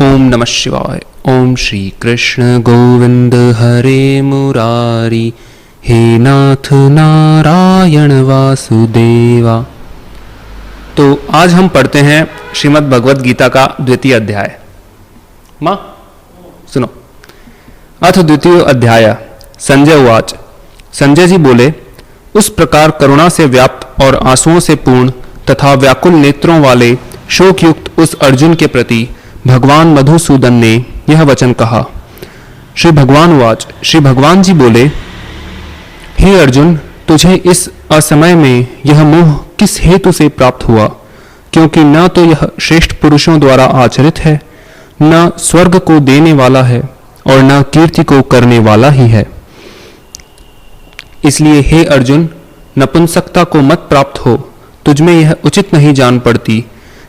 ओम नमः शिवाय। ओम श्री कृष्ण गोविंद हरे मुरारी, हे नाथ नारायण वासुदेवा। तो आज हम पढ़ते हैं श्रीमद् भगवद गीता का द्वितीय अध्याय। माँ सुनो। अथ द्वितीय अध्याय। संजय उवाच। संजय जी बोले, उस प्रकार करुणा से व्याप्त और आंसुओं से पूर्ण तथा व्याकुल नेत्रों वाले शोकयुक्त उस अर्जुन के प्रति भगवान मधुसूदन ने यह वचन कहा। श्री भगवान उवाच। श्री भगवान जी बोले, हे अर्जुन, तुझे इस असमय में यह मोह किस हेतु से प्राप्त हुआ? क्योंकि न तो यह श्रेष्ठ पुरुषों द्वारा आचरित है, न स्वर्ग को देने वाला है और न कीर्ति को करने वाला ही है। इसलिए हे अर्जुन, नपुंसकता को मत प्राप्त हो, तुझमें यह उचित नहीं जान पड़ती।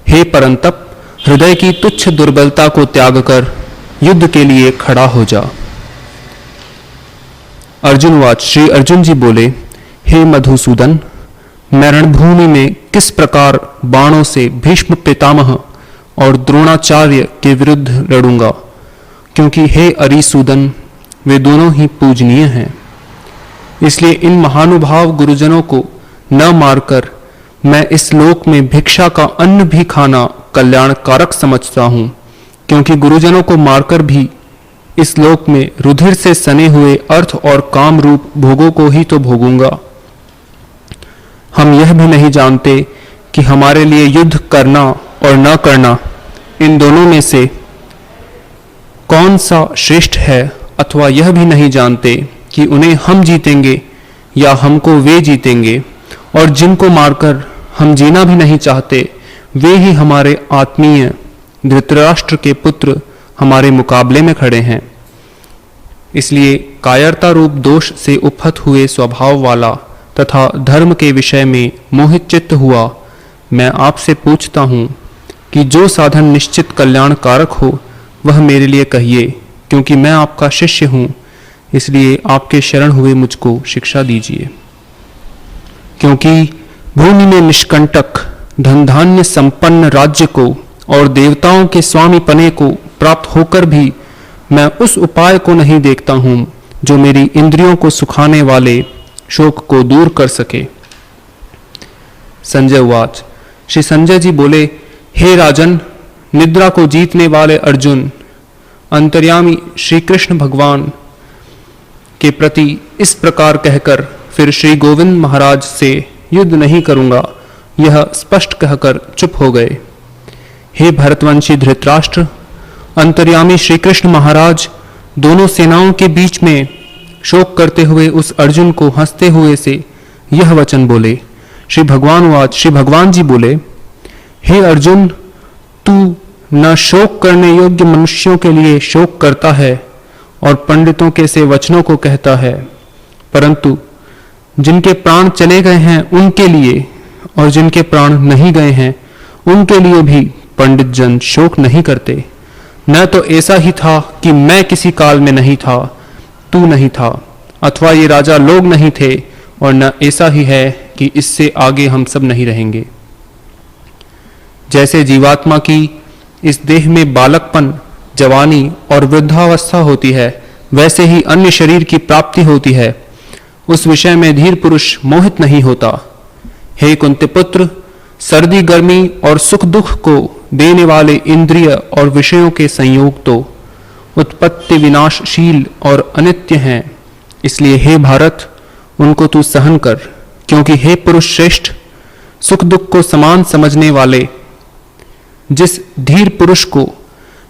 हे परंतप, हृदय की तुच्छ दुर्बलता को त्याग कर युद्ध के लिए खड़ा हो जा। अर्जुन वाच। श्री अर्जुन जी बोले, हे मधुसूदन, मैं रणभूमि में किस प्रकार बाणों से भीष्म पितामह और द्रोणाचार्य के विरुद्ध लड़ूंगा? क्योंकि हे अरिसूदन, वे दोनों ही पूजनीय हैं। इसलिए इन महानुभाव गुरुजनों को न मारकर मैं इस लोक में भिक्षा का अन्न भी खाना कल्याणकारक समझता हूं, क्योंकि गुरुजनों को मारकर भी इस लोक में रुधिर से सने हुए अर्थ और काम रूप भोगों को ही तो भोगूंगा। हम यह भी नहीं जानते कि हमारे लिए युद्ध करना और न करना, इन दोनों में से कौन सा श्रेष्ठ है, अथवा यह भी नहीं जानते कि उन्हें हम जीतेंगे या हमको वे जीतेंगे। और जिनको मारकर हम जीना भी नहीं चाहते, वे ही हमारे आत्मीय धृतराष्ट्र के पुत्र हमारे मुकाबले में खड़े हैं। इसलिए कायरता रूप दोष से उपहत हुए स्वभाव वाला तथा धर्म के विषय में मोहित चित्त हुआ मैं आपसे पूछता हूँ कि जो साधन निश्चित कल्याण कारक हो वह मेरे लिए कहिए, क्योंकि मैं आपका शिष्य हूँ। इसलिए आपके शरण हुए मुझको शिक्षा दीजिए। क्योंकि भूमि में निष्कंटक धन धान्य संपन्न राज्य को और देवताओं के स्वामी पने को प्राप्त होकर भी मैं उस उपाय को नहीं देखता हूं जो मेरी इंद्रियों को सुखाने वाले शोक को दूर कर सके। संजय उवाच। श्री संजय जी बोले, हे राजन, निद्रा को जीतने वाले अर्जुन, अंतर्यामी श्री कृष्ण भगवान के प्रति इस प्रकार कहकर फिर श्री गोविंद महाराज से युद्ध नहीं करूंगा, यह स्पष्ट कहकर चुप हो गए। हे भरतवंशी धृतराष्ट्र, अंतर्यामी श्री कृष्ण महाराज दोनों सेनाओं के बीच में शोक करते हुए उस अर्जुन को हंसते हुए से यह वचन बोले। श्री भगवान वाच। श्री भगवान जी बोले, हे अर्जुन, तू न शोक करने योग्य मनुष्यों के लिए शोक करता है और पंडितों के से वचनों को कहता है, परंतु जिनके प्राण चले गए हैं उनके लिए और जिनके प्राण नहीं गए हैं उनके लिए भी पंडित जन शोक नहीं करते। न तो ऐसा ही था कि मैं किसी काल में नहीं था, तू नहीं था, अथवा ये राजा लोग नहीं थे, और न ऐसा ही है कि इससे आगे हम सब नहीं रहेंगे। जैसे जीवात्मा की इस देह में बालकपन, जवानी और वृद्धावस्था होती है, वैसे ही अन्य शरीर की प्राप्ति होती है। उस विषय में धीर पुरुष मोहित नहीं होता। हे कुंती पुत्र, सर्दी गर्मी और सुख दुख को देने वाले इंद्रिय और विषयों के संयोग तो उत्पत्ति विनाशशील और अनित्य हैं। इसलिए हे भारत, उनको तू सहन कर, क्योंकि हे पुरुष श्रेष्ठ, सुख दुख को समान समझने वाले जिस धीर पुरुष को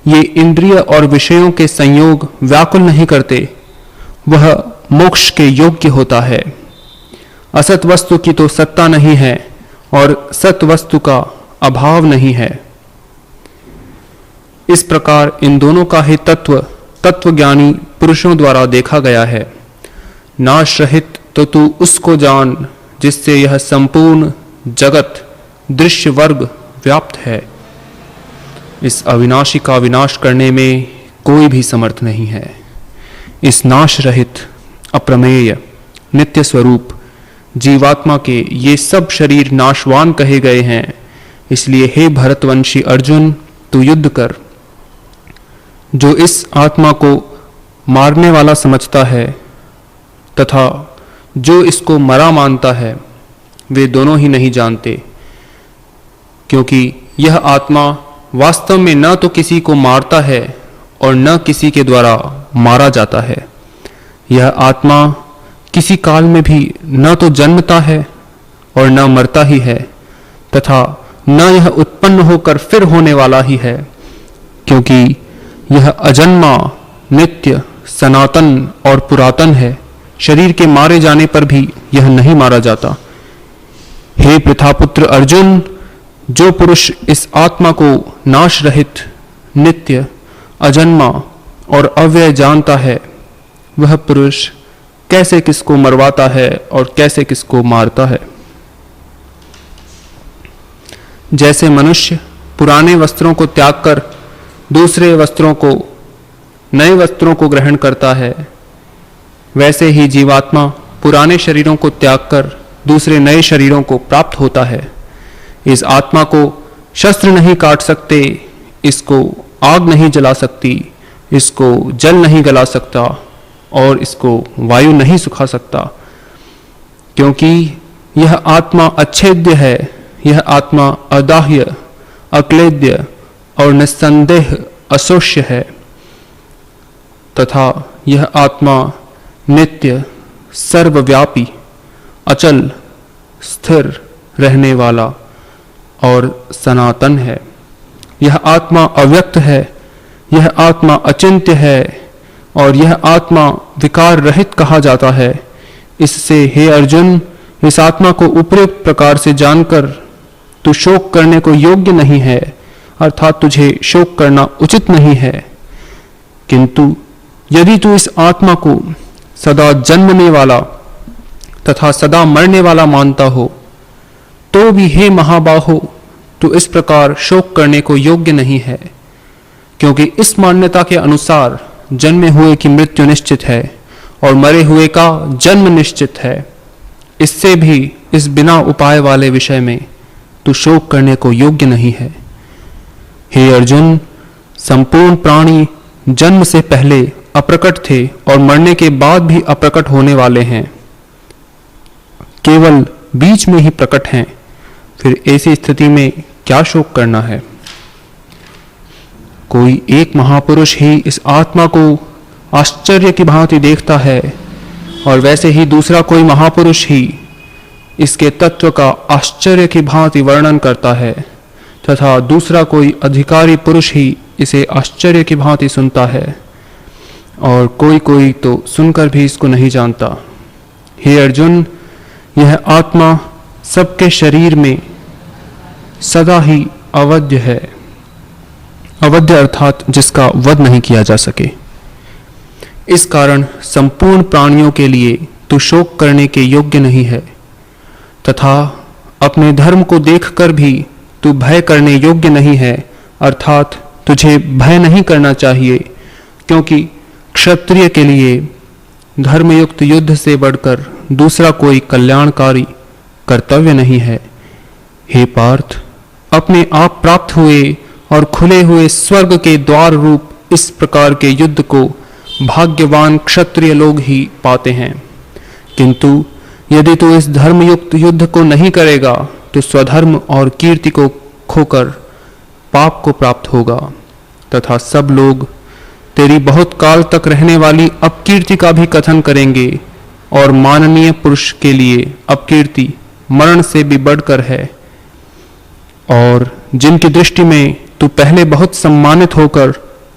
ये इंद्रिय और विषयों के संयोग व्याकुल नहीं करते, वह मोक्ष के योग्य होता है। असत वस्तु की तो सत्ता नहीं है और सत वस्तु का अभाव नहीं है। इस प्रकार इन दोनों का ही तत्वज्ञानी पुरुषों द्वारा देखा गया है। नाश रहित तो तू उसको जान जिससे यह संपूर्ण जगत दृश्य वर्ग व्याप्त है। इस अविनाशी का विनाश करने में कोई भी समर्थ नहीं है। इस नाश रहित अप्रमेय नित्य स्वरूप जीवात्मा के ये सब शरीर नाशवान कहे गए हैं। इसलिए हे भरतवंशी अर्जुन, तू युद्ध कर। जो इस आत्मा को मारने वाला समझता है तथा जो इसको मरा मानता है, वे दोनों ही नहीं जानते, क्योंकि यह आत्मा वास्तव में न तो किसी को मारता है और न किसी के द्वारा मारा जाता है। यह आत्मा किसी काल में भी न तो जन्मता है और न मरता ही है, तथा न यह उत्पन्न होकर फिर होने वाला ही है, क्योंकि यह अजन्मा, नित्य, सनातन और पुरातन है। शरीर के मारे जाने पर भी यह नहीं मारा जाता। हे पृथापुत्र अर्जुन, जो पुरुष इस आत्मा को नाश रहित, नित्य, अजन्मा और अव्यय जानता है, वह पुरुष कैसे किसको मरवाता है और कैसे किसको मारता है। जैसे मनुष्य पुराने वस्त्रों को त्याग कर दूसरे वस्त्रों को, नए वस्त्रों को ग्रहण करता है, वैसे ही जीवात्मा पुराने शरीरों को त्याग कर दूसरे नए शरीरों को प्राप्त होता है। इस आत्मा को शस्त्र नहीं काट सकते, इसको आग नहीं जला सकती, इसको जल नहीं गला सकता और इसको वायु नहीं सुखा सकता, क्योंकि यह आत्मा अच्छेद्य है। यह आत्मा अदाह्य, अक्लेद्य और निस्संदेह अशोष्य है, तथा यह आत्मा नित्य, सर्वव्यापी, अचल, स्थिर रहने वाला और सनातन है। यह आत्मा अव्यक्त है, यह आत्मा अचिंत्य है और यह आत्मा विकार रहित कहा जाता है। इससे हे अर्जुन, इस आत्मा को उपयुक्त प्रकार से जानकर तू शोक करने को योग्य नहीं है, अर्थात तुझे शोक करना उचित नहीं है। किंतु यदि तू इस आत्मा को सदा जन्मने वाला तथा सदा मरने वाला मानता हो, तो भी हे महाबाहो, तू इस प्रकार शोक करने को योग्य नहीं है, क्योंकि इस मान्यता के अनुसार जन्मे हुए की मृत्यु निश्चित है और मरे हुए का जन्म निश्चित है। इससे भी इस बिना उपाय वाले विषय में तू शोक करने को योग्य नहीं है। हे अर्जुन, संपूर्ण प्राणी जन्म से पहले अप्रकट थे और मरने के बाद भी अप्रकट होने वाले हैं, केवल बीच में ही प्रकट हैं। फिर ऐसी स्थिति में क्या शोक करना है। कोई एक महापुरुष ही इस आत्मा को आश्चर्य की भांति देखता है और वैसे ही दूसरा कोई महापुरुष ही इसके तत्व का आश्चर्य की भांति वर्णन करता है, तथा दूसरा कोई अधिकारी पुरुष ही इसे आश्चर्य की भांति सुनता है और कोई कोई तो सुनकर भी इसको नहीं जानता। हे अर्जुन, यह आत्मा सबके शरीर में सदा ही अवध्य है। अवध्य अर्थात जिसका वध नहीं किया जा सके। इस कारण संपूर्ण प्राणियों के लिए तू शोक करने के योग्य नहीं है, तथा अपने धर्म को देखकर भी तू भय करने योग्य नहीं है, अर्थात तुझे भय नहीं करना चाहिए, क्योंकि क्षत्रिय के लिए धर्मयुक्त युद्ध से बढ़कर दूसरा कोई कल्याणकारी कर्तव्य नहीं है। हे पार्थ, अपने आप प्राप्त हुए और खुले हुए स्वर्ग के द्वार रूप इस प्रकार के युद्ध को भाग्यवान क्षत्रिय लोग ही पाते हैं। किंतु यदि तू इस धर्मयुक्त युद्ध को नहीं करेगा तो स्वधर्म और कीर्ति को खोकर पाप को प्राप्त होगा, तथा सब लोग तेरी बहुत काल तक रहने वाली अपकीर्ति का भी कथन करेंगे, और माननीय पुरुष के लिए अपकीर्ति मरण से भी बढ़कर है। और जिनकी दृष्टि में तू पहले बहुत सम्मानित होकर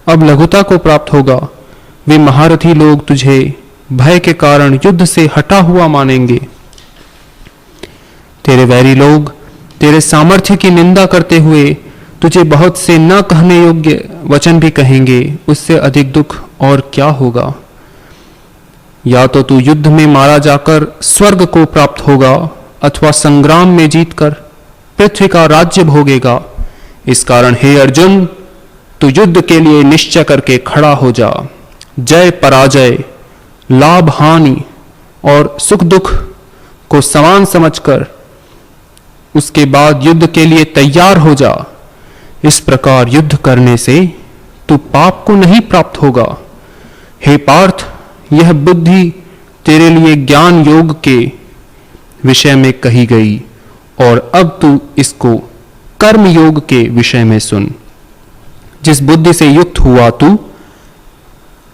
अब लघुता को प्राप्त होगा, वे महारथी लोग तुझे भय के कारण युद्ध से हटा हुआ मानेंगे। तेरे वैरी लोग तेरे सामर्थ्य की निंदा करते हुए तुझे बहुत से न कहने योग्य वचन भी कहेंगे। उससे अधिक दुख और क्या होगा। या तो तू युद्ध में मारा जाकर स्वर्ग को प्राप्त होगा, अथवा संग्राम में जीतकर पृथ्वी का राज्य भोगेगा। इस कारण हे अर्जुन, तू युद्ध के लिए निश्चय करके खड़ा हो जा। जय पराजय, लाभ हानि और सुख दुख को समान समझकर उसके बाद युद्ध के लिए तैयार हो जा। इस प्रकार युद्ध करने से तो पाप को नहीं प्राप्त होगा। हे पार्थ, यह बुद्धि तेरे लिए ज्ञान योग के विषय में कही गई और अब तू इसको कर्म योग के विषय में सुन। जिस बुद्धि से युक्त हुआ तू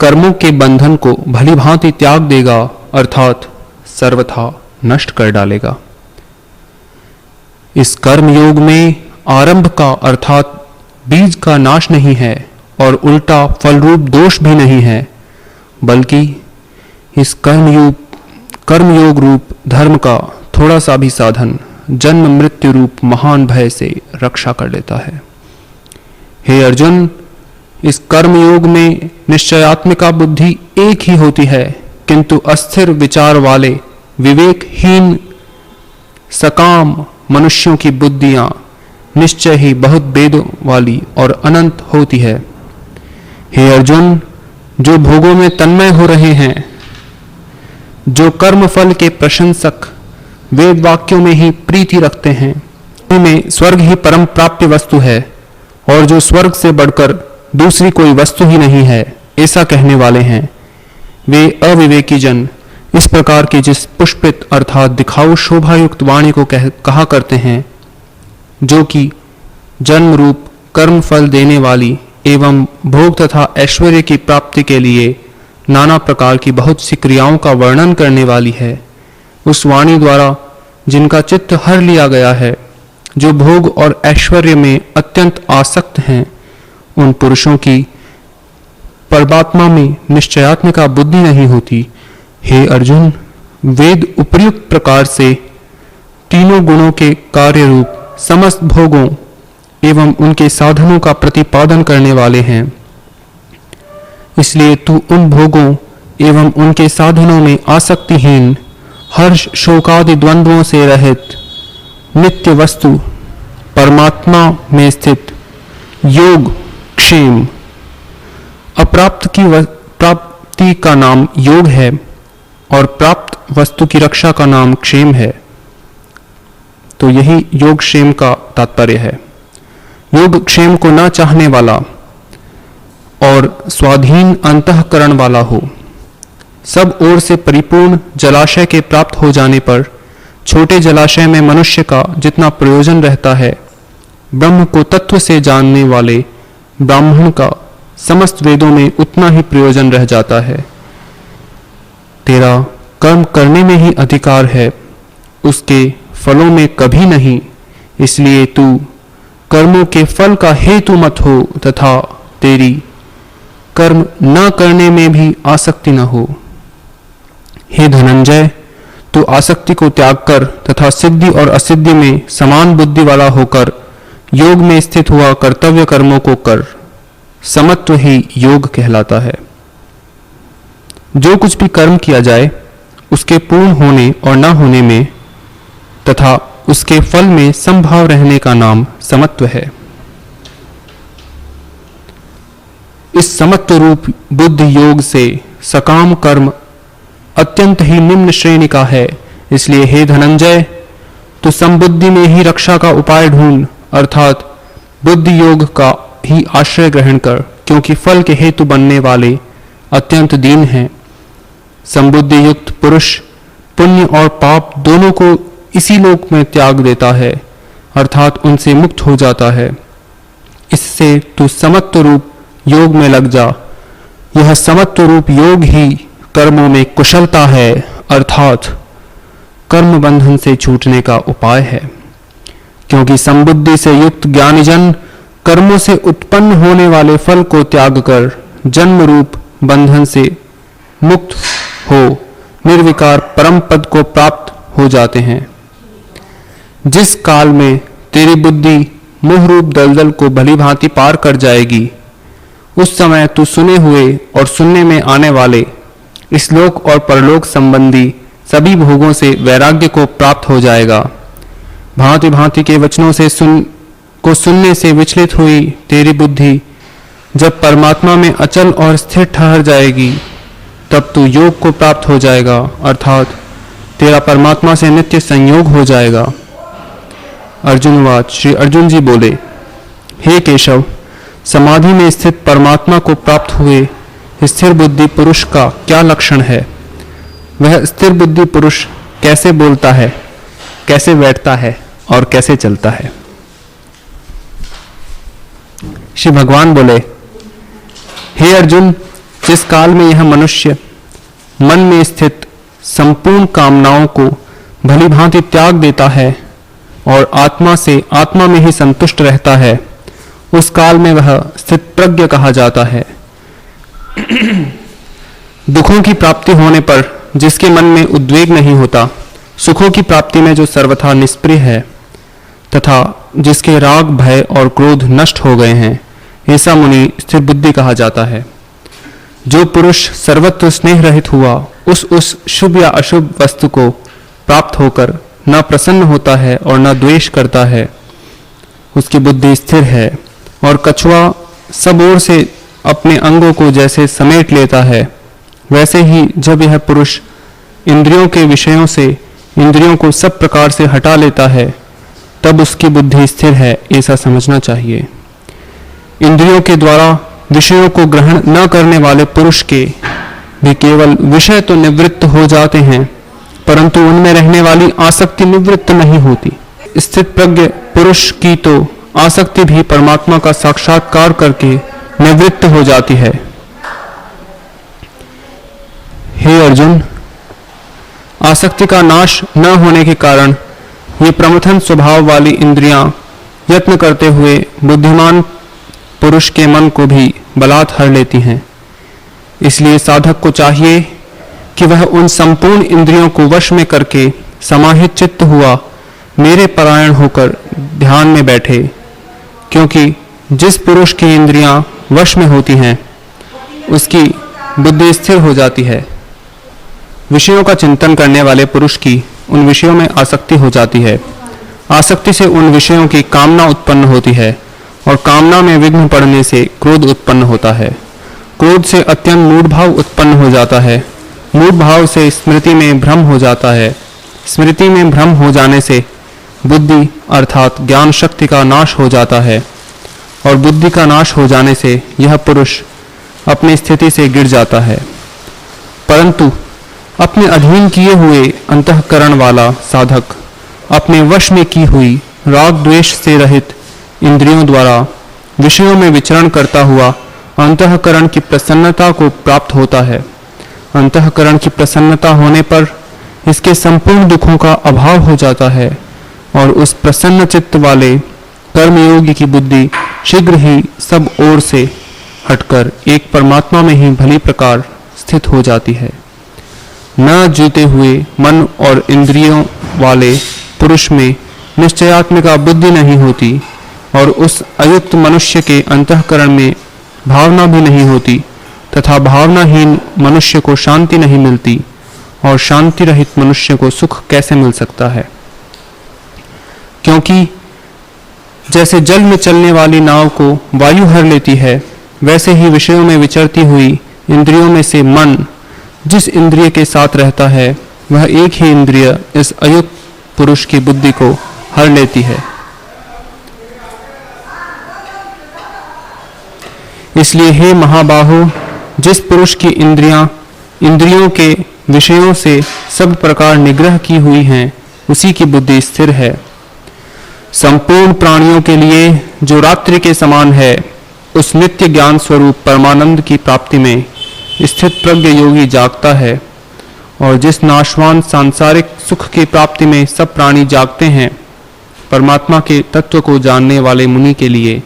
कर्मों के बंधन को भली भांति त्याग देगा, अर्थात सर्वथा नष्ट कर डालेगा। इस कर्म योग में आरंभ का अर्थात बीज का नाश नहीं है और उल्टा फलरूप दोष भी नहीं है, बल्कि इस कर्मयोग रूप धर्म का थोड़ा सा भी साधन जन्म मृत्यु रूप महान भय से रक्षा कर लेता है। हे अर्जुन, इस कर्मयोग में निश्चयात्मिका बुद्धि एक ही होती है, किंतु अस्थिर विचार वाले विवेकहीन सकाम मनुष्यों की बुद्धियां निश्चय ही बहुत भेदों वाली और अनंत होती है। हे अर्जुन, जो भोगों में तन्मय हो रहे हैं, जो कर्म फल के प्रशंसक वेद वाक्यों में ही प्रीति रखते हैं, उनमें स्वर्ग ही परम प्राप्य वस्तु है और जो स्वर्ग से बढ़कर दूसरी कोई वस्तु ही नहीं है, ऐसा कहने वाले हैं, वे अविवेकी जन इस प्रकार की जिस पुष्पित अर्थात दिखाऊ शोभायुक्त वाणी को कहा करते हैं, जो कि जन्म रूप कर्म फल देने वाली एवं भोग तथा ऐश्वर्य की प्राप्ति के लिए नाना प्रकार की बहुत सी क्रियाओं का वर्णन करने वाली है, उस वाणी द्वारा जिनका चित्त हर लिया गया है, जो भोग और ऐश्वर्य में अत्यंत आसक्त हैं, उन पुरुषों की परमात्मा में निश्चयात्मिका बुद्धि नहीं होती। हे अर्जुन, वेद उपर्युक्त प्रकार से तीनों गुणों के कार्य रूप समस्त भोगों एवं उनके साधनों का प्रतिपादन करने वाले हैं। इसलिए तू उन भोगों एवं उनके साधनों में आसक्तिहीन, हर्ष शोकादि द्वंद्वों से रहित, नित्य वस्तु परमात्मा में स्थित योग क्षेम, अप्राप्त की प्राप्ति का नाम योग है और प्राप्त वस्तु की रक्षा का नाम क्षेम है। तो यही योग क्षेम का तात्पर्य है। योग क्षेम को न चाहने वाला और स्वाधीन अंतःकरण वाला हो, सब ओर से परिपूर्ण जलाशय के प्राप्त हो जाने पर छोटे जलाशय में मनुष्य का जितना प्रयोजन रहता है, ब्रह्म को तत्व से जानने वाले ब्राह्मण का समस्त वेदों में उतना ही प्रयोजन रह जाता है। तेरा कर्म करने में ही अधिकार है, उसके फलों में कभी नहीं। इसलिए तू कर्मों के फल का हेतु मत हो तथा तेरी कर्म न करने में भी आसक्ति न हो। हे धनंजय, तू आसक्ति को त्याग कर तथा सिद्धि और असिद्धि में समान बुद्धि वाला होकर योग में स्थित हुआ कर्तव्य कर्मों को कर। समत्व ही योग कहलाता है। जो कुछ भी कर्म किया जाए, उसके पूर्ण होने और न होने में तथा उसके फल में संभाव रहने का नाम समत्व है। इस समत्व रूप बुद्धि योग से सकाम कर्म अत्यंत ही निम्न श्रेणी का है। इसलिए हे धनंजय, तो समबुद्धि में ही रक्षा का उपाय ढूंढ, अर्थात बुद्धि योग का ही आश्रय ग्रहण कर, क्योंकि फल के हेतु बनने वाले अत्यंत दीन हैं। समबुद्धि युक्त पुरुष पुण्य और पाप दोनों को इसी लोक में त्याग देता है, अर्थात उनसे मुक्त हो जाता है। इससे तू समत्व रूप योग में लग जा। यह समत्व रूप योग ही कर्मों में कुशलता है, अर्थात कर्म बंधन से छूटने का उपाय है। क्योंकि समबुद्धि से युक्त ज्ञानीजन कर्मों से उत्पन्न होने वाले फल को त्याग कर जन्म रूप बंधन से मुक्त हो निर्विकार परम पद को प्राप्त हो जाते हैं। जिस काल में तेरी बुद्धि मोह रूप दलदल को भली भांति पार कर जाएगी, उस समय तू सुने हुए और सुनने में आने वाले इस लोक और परलोक संबंधी सभी भोगों से वैराग्य को प्राप्त हो जाएगा। भांति भांति के वचनों से सुनने से विचलित हुई तेरी बुद्धि जब परमात्मा में अचल और स्थिर ठहर जाएगी, तब तू योग को प्राप्त हो जाएगा, अर्थात तेरा परमात्मा से नित्य संयोग हो जाएगा। अर्जुनवाच। श्री अर्जुन जी बोले, हे केशव, समाधि में स्थित परमात्मा को प्राप्त हुए स्थिर बुद्धि पुरुष का क्या लक्षण है? वह स्थिर बुद्धि पुरुष कैसे बोलता है, कैसे बैठता है और कैसे चलता है? श्री भगवान बोले, हे अर्जुन, जिस काल में यह मनुष्य मन में स्थित संपूर्ण कामनाओं को भली भांति त्याग देता है और आत्मा से आत्मा में ही संतुष्ट रहता है, उस काल में वह स्थित प्रज्ञ कहा जाता है। दुखों की प्राप्ति होने पर जिसके मन में उद्वेग नहीं होता, सुखों की प्राप्ति में जो सर्वथा निष्प्रिय है तथा जिसके राग, भय और क्रोध नष्ट हो गए हैं, ऐसा मुनि स्थिर बुद्धि कहा जाता है। जो पुरुष सर्वत्र स्नेह रहित हुआ उस शुभ या अशुभ वस्तु को प्राप्त होकर न प्रसन्न होता है और न द्वेष करता है, उसकी बुद्धि स्थिर है। और कछुआ सब ओर से अपने अंगों को जैसे समेट लेता है, वैसे ही जब यह पुरुष इंद्रियों के विषयों से इंद्रियों को सब प्रकार से हटा लेता है, तब उसकी बुद्धि स्थिर है, ऐसा समझना चाहिए। इंद्रियों के द्वारा विषयों को ग्रहण न करने वाले पुरुष के भी केवल विषय तो निवृत्त हो जाते हैं, परंतु उनमें रहने वाली आसक्ति निवृत्त नहीं होती। स्थित प्रज्ञ पुरुष की तो आसक्ति भी परमात्मा का साक्षात्कार करके निवृत्त हो जाती है। हे अर्जुन, आसक्ति का नाश न होने के कारण ये प्रमथन स्वभाव वाली इंद्रियां यत्न करते हुए बुद्धिमान पुरुष के मन को भी बलात् हर लेती हैं। इसलिए साधक को चाहिए कि वह उन संपूर्ण इंद्रियों को वश में करके समाहित चित्त हुआ मेरे परायण होकर ध्यान में बैठे, क्योंकि जिस पुरुष की इंद्रियां वश में होती हैं उसकी बुद्धि स्थिर हो जाती है। विषयों का चिंतन करने वाले पुरुष की उन विषयों में आसक्ति हो जाती है। आसक्ति से उन विषयों की कामना उत्पन्न होती है और कामना में विघ्न पड़ने से क्रोध उत्पन्न होता है। क्रोध से अत्यंत मूढ़ भाव उत्पन्न हो जाता है। मूढ़ भाव से स्मृति में भ्रम हो जाता है। स्मृति में भ्रम हो जाने से बुद्धि अर्थात ज्ञान शक्ति का नाश हो जाता है और बुद्धि का नाश हो जाने से यह पुरुष अपनी स्थिति से गिर जाता है। परंतु अपने अधीन किए हुए अंतःकरण वाला साधक अपने वश में की हुई राग द्वेष से रहित इंद्रियों द्वारा विषयों में विचरण करता हुआ अंतःकरण की प्रसन्नता को प्राप्त होता है। अंतःकरण की प्रसन्नता होने पर इसके संपूर्ण दुखों का अभाव हो जाता है और उस प्रसन्न चित्त वाले कर्मयोगी की बुद्धि शीघ्र ही सब ओर से हटकर एक परमात्मा में ही भली प्रकार स्थित हो जाती है। न जीते हुए मन और इंद्रियों वाले पुरुष में निश्चयात्मिका बुद्धि नहीं होती और उस अयुक्त मनुष्य के अंतःकरण में भावना भी नहीं होती तथा भावनाहीन मनुष्य को शांति नहीं मिलती और शांति रहित मनुष्य को सुख कैसे मिल सकता है? क्योंकि जैसे जल में चलने वाली नाव को वायु हर लेती है, वैसे ही विषयों में विचरती हुई इंद्रियों में से मन जिस इंद्रिय के साथ रहता है वह एक ही इंद्रिय इस अयुक्त पुरुष की बुद्धि को हर लेती है। इसलिए हे महाबाहो, जिस पुरुष की इंद्रियों के विषयों से सब प्रकार निग्रह की हुई हैं, उसी की बुद्धि स्थिर है। संपूर्ण प्राणियों के लिए जो रात्रि के समान है, उस नित्य ज्ञान स्वरूप परमानंद की प्राप्ति में स्थित प्रज्ञ योगी जागता है। और जिस नाशवान सांसारिक सुख की प्राप्ति में सब प्राणी जागते हैं, परमात्मा के तत्व को जानने वाले मुनि के लिए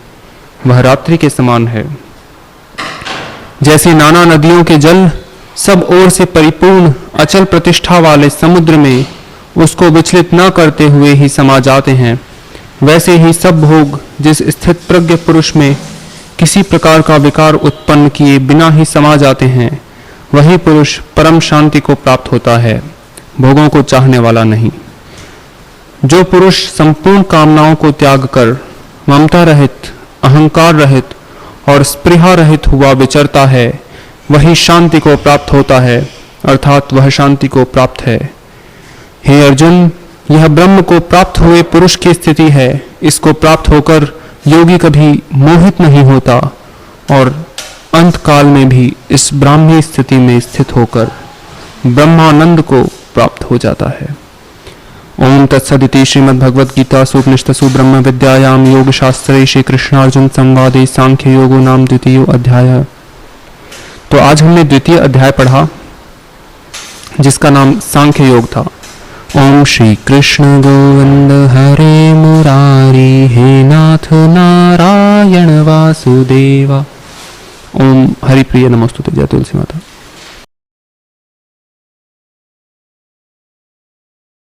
वह रात्रि के समान है। जैसे नाना नदियों के जल सब ओर से परिपूर्ण अचल प्रतिष्ठा वाले समुद्र में उसको विचलित न करते हुए ही समा जाते हैं, वैसे ही सब भोग जिस स्थित प्रज्ञ पुरुष में किसी प्रकार का विकार उत्पन्न किए बिना ही समा जाते हैं, वही पुरुष परम शांति को प्राप्त होता है, भोगों को चाहने वाला नहीं। जो पुरुष संपूर्ण कामनाओं को त्याग कर ममता रहित, अहंकार रहित और स्पृहा रहित हुआ विचरता है, वही शांति को प्राप्त होता है, अर्थात वह शांति को प्राप्त है। हे अर्जुन, यह ब्रह्म को प्राप्त हुए पुरुष की स्थिति है। इसको प्राप्त होकर योगी कभी मोहित नहीं होता और अंत काल में भी इस ब्राह्मी स्थिति में स्थित होकर ब्रह्मानंद को प्राप्त हो जाता है। ओम तत्सदिति श्रीमद् भगवद गीता उपनिषत्सु ब्रह्म विद्यायाम योग शास्त्रे श्री कृष्णार्जुन संवादे सांख्य योगो नाम द्वितीय अध्याय। तो आज हमने द्वितीय अध्याय पढ़ा जिसका नाम सांख्य योग था। ओम श्री कृष्ण गोविंद हरे मुरारी हे नाथ नारायण वासुदेवा। ओम हरिप्रिय नमोस्तुते। जय तुलसी माता।